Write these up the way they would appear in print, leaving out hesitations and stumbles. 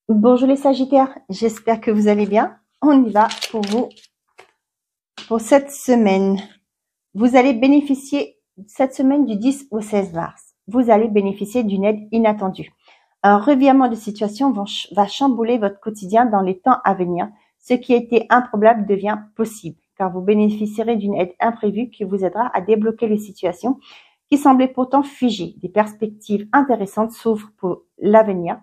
Bonjour les Sagittaires, j'espère que vous allez bien. On y va pour vous pour cette semaine. Vous allez bénéficier cette semaine du 10 au 16 mars. Vous allez bénéficier d'une aide inattendue. Un revirement de situation va chambouler votre quotidien dans les temps à venir. Ce qui était improbable devient possible car vous bénéficierez d'une aide imprévue qui vous aidera à débloquer les situations qui semblaient pourtant figées. Des perspectives intéressantes s'ouvrent pour l'avenir.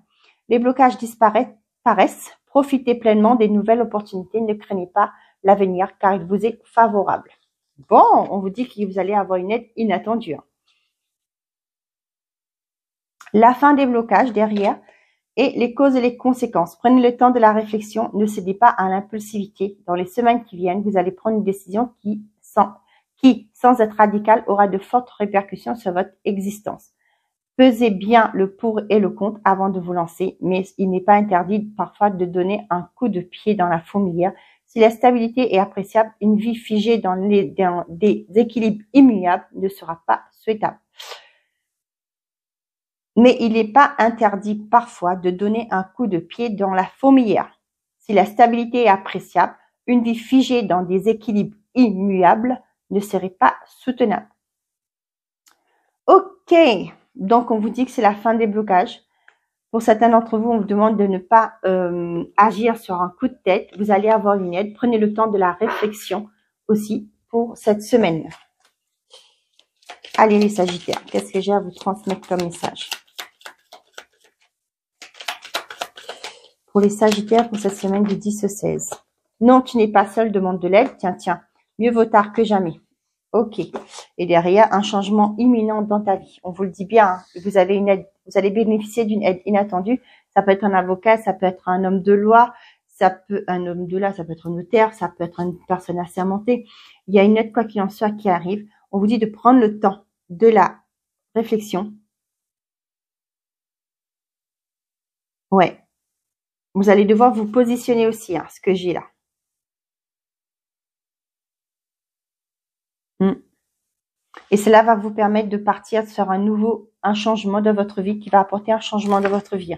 Les blocages disparaissent. Profitez pleinement des nouvelles opportunités. Ne craignez pas l'avenir car il vous est favorable. Bon, on vous dit que vous allez avoir une aide inattendue. La fin des blocages derrière et les causes et les conséquences. Prenez le temps de la réflexion. Ne cédez pas à l'impulsivité. Dans les semaines qui viennent, vous allez prendre une décision qui, sans être radicale, aura de fortes répercussions sur votre existence. Pesez bien le pour et le contre avant de vous lancer, mais il n'est pas interdit parfois de donner un coup de pied dans la fourmilière. Si la stabilité est appréciable, une vie figée dans des équilibres immuables ne sera pas souhaitable. Mais il n'est pas interdit parfois de donner un coup de pied dans la fourmilière. Si la stabilité est appréciable, une vie figée dans des équilibres immuables ne serait pas soutenable. Ok, donc on vous dit que c'est la fin des blocages. Pour certains d'entre vous, on vous demande de ne pas agir sur un coup de tête. Vous allez avoir une aide. Prenez le temps de la réflexion aussi pour cette semaine. Allez les Sagittaires, qu'est-ce que j'ai à vous transmettre comme message? Pour les Sagittaires, pour cette semaine du 10 au 16. Non, tu n'es pas seul, demande de l'aide. Tiens, mieux vaut tard que jamais. Ok. Et derrière, un changement imminent dans ta vie. On vous le dit bien, hein, vous avez une aide, vous allez bénéficier d'une aide inattendue. Ça peut être un avocat, ça peut être un homme de loi, ça peut être un notaire, ça peut être une personne assermentée. Il y a une aide, quoi qu'il en soit, qui arrive. On vous dit de prendre le temps de la réflexion. Ouais. Vous allez devoir vous positionner aussi, hein, ce que j'ai là. Et cela va vous permettre de partir sur un changement de votre vie qui va apporter un changement de votre vie.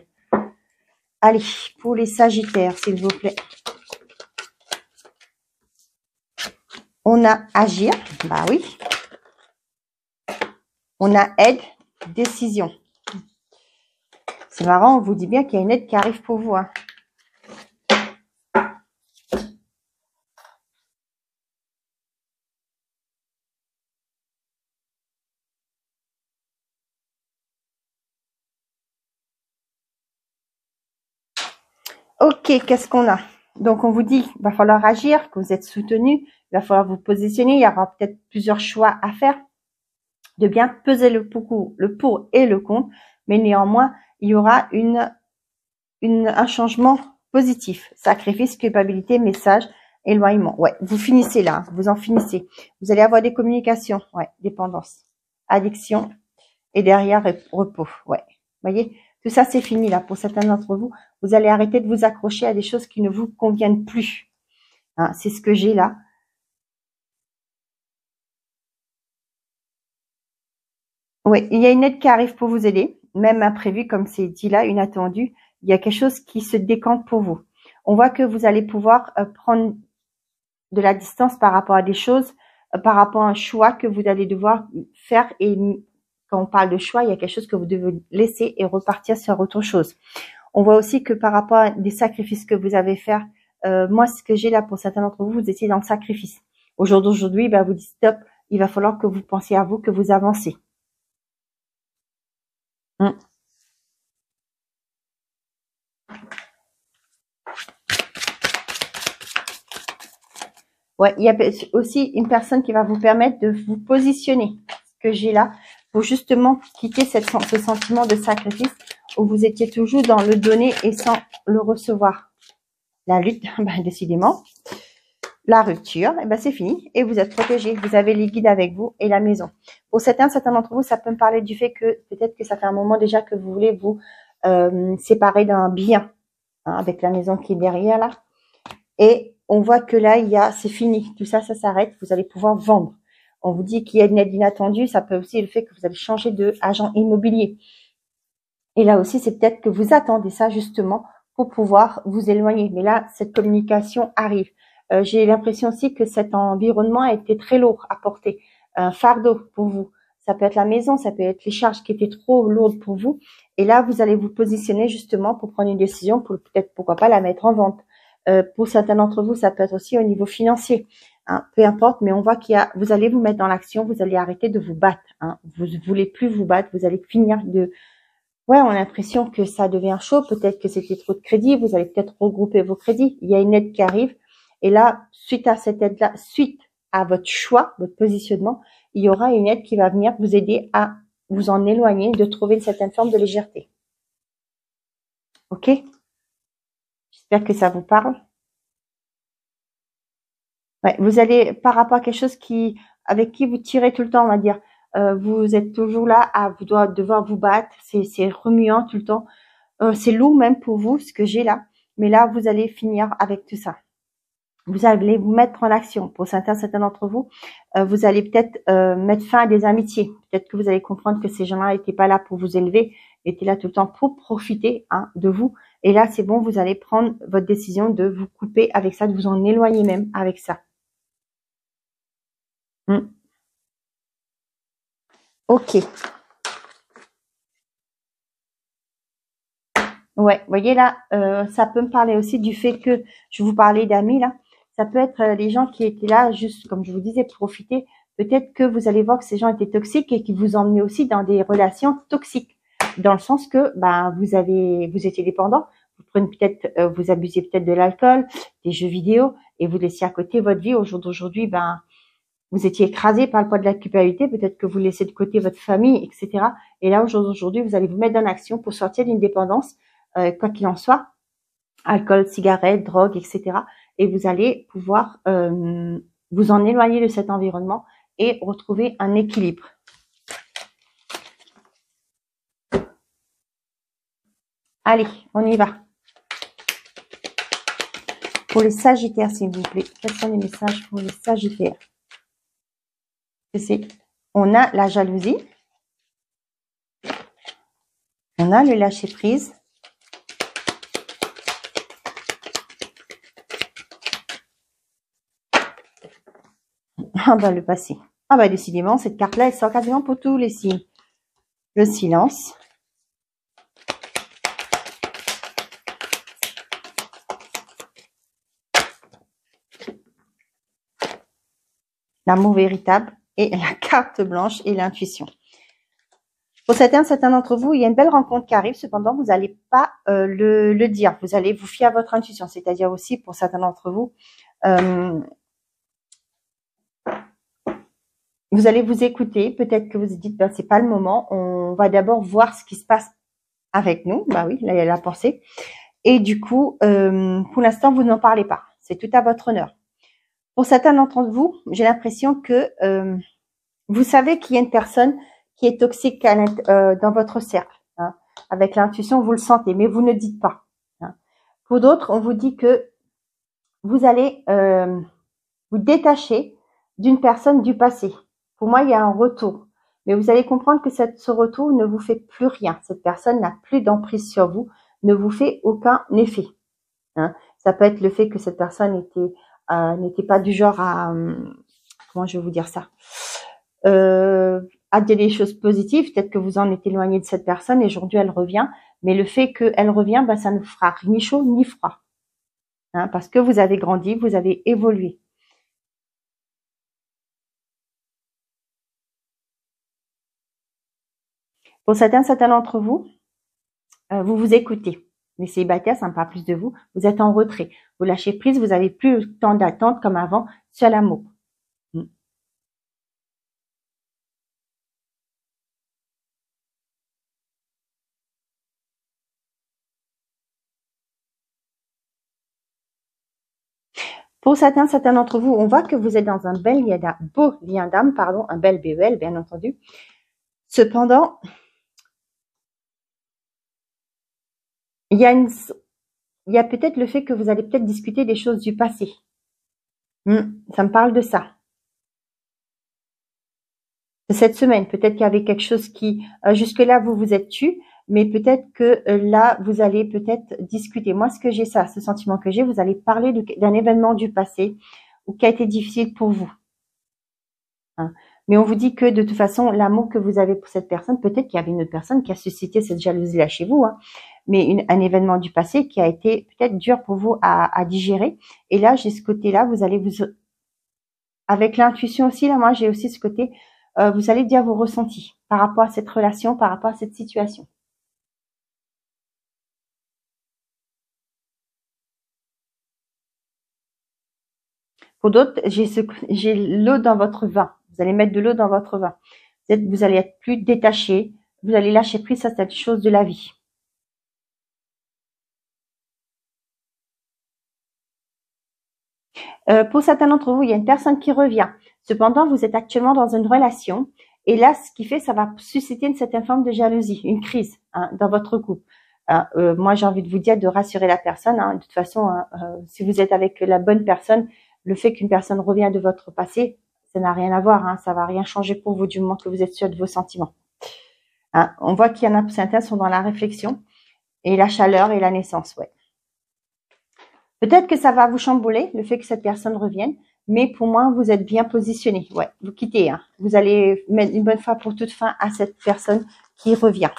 Allez, pour les Sagittaires, s'il vous plaît. On a agir, bah oui. On a aide, décision. C'est marrant, on vous dit bien qu'il y a une aide qui arrive pour vous. Hein. Ok, qu'est-ce qu'on a? Donc, on vous dit qu'il va falloir agir, que vous êtes soutenu, il va falloir vous positionner, il y aura peut-être plusieurs choix à faire, de bien peser le pour et le contre, mais néanmoins, il y aura un changement positif. Sacrifice, culpabilité, message, éloignement. Ouais, vous finissez là, vous en finissez. Vous allez avoir des communications, ouais, dépendance, addiction et derrière repos, ouais. Voyez, tout ça c'est fini là pour certains d'entre vous. Vous allez arrêter de vous accrocher à des choses qui ne vous conviennent plus. Hein, c'est ce que j'ai là. Oui, il y a une aide qui arrive pour vous aider, même imprévue, comme c'est dit là, inattendue. Il y a quelque chose qui se décante pour vous. On voit que vous allez pouvoir prendre de la distance par rapport à des choses, par rapport à un choix que vous allez devoir faire. Et quand on parle de choix, il y a quelque chose que vous devez laisser et repartir sur autre chose. On voit aussi que par rapport à des sacrifices que vous avez fait, moi, ce que j'ai là pour certains d'entre vous, vous étiez dans le sacrifice. Au jour d'aujourd'hui, ben, vous dites stop, il va falloir que vous pensiez à vous, que vous avancez. Ouais, il y a aussi une personne qui va vous permettre de vous positionner, ce que j'ai là, pour justement quitter ce sentiment de sacrifice où vous étiez toujours dans le donner et sans le recevoir. La lutte, ben, décidément. La rupture, ben, c'est fini et vous êtes protégé. Vous avez les guides avec vous et la maison. Pour certains d'entre vous, ça peut me parler du fait que peut-être que ça fait un moment déjà que vous voulez vous séparer d'un bien, hein, avec la maison qui est derrière là. Et on voit que là, c'est fini. Tout ça, ça s'arrête. Vous allez pouvoir vendre. On vous dit qu'il y a une aide inattendue. Ça peut aussi être le fait que vous allez changer d'agent immobilier. Et là aussi, c'est peut-être que vous attendez ça justement pour pouvoir vous éloigner. Mais là, cette communication arrive. J'ai l'impression aussi que cet environnement a été très lourd à porter, un fardeau pour vous. Ça peut être la maison, ça peut être les charges qui étaient trop lourdes pour vous. Et là, vous allez vous positionner justement pour prendre une décision, pour peut-être, pourquoi pas, la mettre en vente. Pour certains d'entre vous, ça peut être aussi au niveau financier. Hein, peu importe, mais on voit vous allez vous mettre dans l'action, vous allez arrêter de vous battre. Hein, vous ne voulez plus vous battre, vous allez finir Ouais, on a l'impression que ça devient chaud, peut-être que c'était trop de crédit, vous allez peut-être regrouper vos crédits. Il y a une aide qui arrive, et là, suite à cette aide-là, suite à votre choix, votre positionnement, il y aura une aide qui va venir vous aider à vous en éloigner, de trouver une certaine forme de légèreté. Ok? J'espère que ça vous parle. Ouais, vous allez, par rapport à quelque chose avec qui vous tirez tout le temps, on va dire, vous êtes toujours là à devoir vous battre, c'est remuant tout le temps, c'est lourd même pour vous, ce que j'ai là, mais là, vous allez finir avec tout ça. Vous allez vous mettre en action. Pour certains d'entre vous, vous allez peut-être mettre fin à des amitiés. Peut-être que vous allez comprendre que ces gens-là n'étaient pas là pour vous élever, étaient là tout le temps pour profiter de vous. Et là, c'est bon, vous allez prendre votre décision de vous couper avec ça, de vous en éloigner même avec ça. Ok. Ouais, vous voyez là, ça peut me parler aussi du fait que je vous parlais d'amis là. Ça peut être les gens qui étaient là juste, comme je vous disais, profiter. Peut-être que vous allez voir que ces gens étaient toxiques et qui vous emmenaient aussi dans des relations toxiques, dans le sens que vous étiez dépendant. Vous prenez peut-être, vous abusez peut-être de l'alcool, des jeux vidéo, et vous laissiez à côté votre vie. Au jour d'aujourd'hui, vous étiez écrasé par le poids de la culpabilité. Peut-être que vous laissez de côté votre famille, etc. Et là, au jour d'aujourd'hui, vous allez vous mettre en action pour sortir d'une dépendance. Quoi qu'il en soit, alcool, cigarettes, drogue, etc. Et vous allez pouvoir vous en éloigner de cet environnement et retrouver un équilibre. Allez, on y va. Pour les Sagittaires, s'il vous plaît, quels sont les messages pour les Sagittaires? On a la jalousie, on a le lâcher-prise, le passé. Décidément, cette carte-là, elle sort quasiment pour tous les signes. Le silence. L'amour véritable et la carte blanche et l'intuition. Pour certains d'entre vous, il y a une belle rencontre qui arrive. Cependant, vous n'allez pas le dire. Vous allez vous fier à votre intuition. C'est-à-dire aussi, pour certains d'entre vous, vous allez vous écouter. Peut-être que vous vous dites, c'est pas le moment. On va d'abord voir ce qui se passe avec nous. Oui, là, il y a la pensée. Et du coup, pour l'instant, vous n'en parlez pas. C'est tout à votre honneur. Pour certains d'entre vous, j'ai l'impression que vous savez qu'il y a une personne qui est toxique dans votre cercle. Hein. Avec l'intuition, vous le sentez, mais vous ne dites pas. Hein. Pour d'autres, on vous dit que vous allez vous détacher d'une personne du passé. Pour moi, il y a un retour. Mais vous allez comprendre que ce retour ne vous fait plus rien. Cette personne n'a plus d'emprise sur vous, ne vous fait aucun effet. Hein. Ça peut être le fait que cette personne n'était pas du genre à... comment je vais vous dire ça, à dire des choses positives. Peut-être que vous en êtes éloigné de cette personne et aujourd'hui elle revient. Mais le fait qu'elle revient, ça ne fera ni chaud ni froid. Hein, parce que vous avez grandi, vous avez évolué. Pour certains d'entre vous, vous vous écoutez. Les célibataires, ça me parle plus de vous. Vous êtes en retrait. Vous lâchez prise, vous n'avez plus le temps d'attente comme avant sur l'amour. Pour certains d'entre vous, on voit que vous êtes dans un beau lien d'âme, un bel BEL, bien entendu. Cependant, il y a peut-être le fait que vous allez peut-être discuter des choses du passé. Ça me parle de ça. De cette semaine, peut-être qu'il y avait quelque chose qui, jusque-là, vous vous êtes tu, mais peut-être que là, vous allez peut-être discuter. Moi, ce que j'ai ça, ce sentiment que j'ai, vous allez parler d'un événement du passé ou qui a été difficile pour vous. Hein. Mais on vous dit que de toute façon, l'amour que vous avez pour cette personne, peut-être qu'il y avait une autre personne qui a suscité cette jalousie-là chez vous, hein, mais un événement du passé qui a été peut-être dur pour vous à digérer. Et là, j'ai ce côté-là, vous allez avec l'intuition aussi, là, moi, j'ai aussi ce côté, vous allez dire vos ressentis par rapport à cette relation, par rapport à cette situation. Pour d'autres, j'ai l'eau dans votre vin. Vous allez mettre de l'eau dans votre vin. Vous allez être plus détaché. Vous allez lâcher prise à cette chose de la vie. Pour certains d'entre vous, il y a une personne qui revient. Cependant, vous êtes actuellement dans une relation. Et là, ce qui fait, ça va susciter une certaine forme de jalousie, une crise hein, dans votre couple. Moi, j'ai envie de vous dire de rassurer la personne. Hein. De toute façon, si vous êtes avec la bonne personne, le fait qu'une personne revient de votre passé, ça n'a rien à voir. Hein. Ça va rien changer pour vous du moment que vous êtes sûr de vos sentiments. Hein. On voit qu'il y en a certains sont dans la réflexion et la chaleur et la naissance. Ouais. Peut-être que ça va vous chambouler, le fait que cette personne revienne, mais pour moi, vous êtes bien positionné. Ouais, vous quittez. Hein. Vous allez mettre une bonne fois pour toute fin à cette personne qui revient.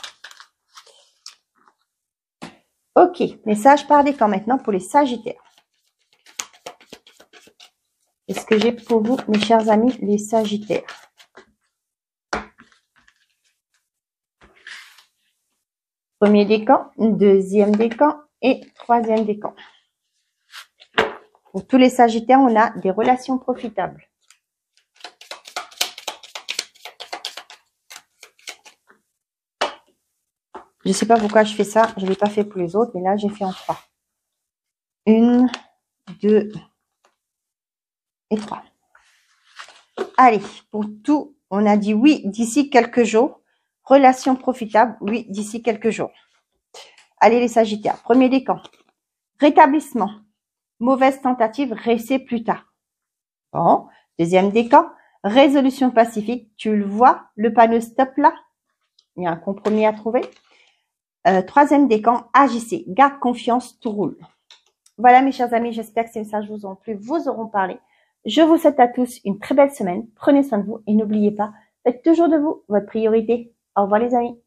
Ok, message par décan maintenant pour les Sagittaires. Qu'est-ce que j'ai pour vous, mes chers amis, les Sagittaires? Premier décan, deuxième décan et troisième décan. Pour tous les Sagittaires, on a des relations profitables. Je ne sais pas pourquoi je fais ça. Je ne l'ai pas fait pour les autres, mais là, j'ai fait en 3. 1, 2 et 3. Allez, pour tout, on a dit oui d'ici quelques jours. Relations profitables, oui d'ici quelques jours. Allez, les Sagittaires. Premier décan. Rétablissement. Mauvaise tentative, restez plus tard. Bon. Deuxième décan. Résolution pacifique. Tu le vois, le panneau stop là. Il y a un compromis à trouver. Troisième décan. Agissez. Garde confiance, tout roule. Voilà, mes chers amis. J'espère que ces messages vous ont plu, vous auront parlé. Je vous souhaite à tous une très belle semaine. Prenez soin de vous et n'oubliez pas, faites toujours de vous votre priorité. Au revoir, les amis.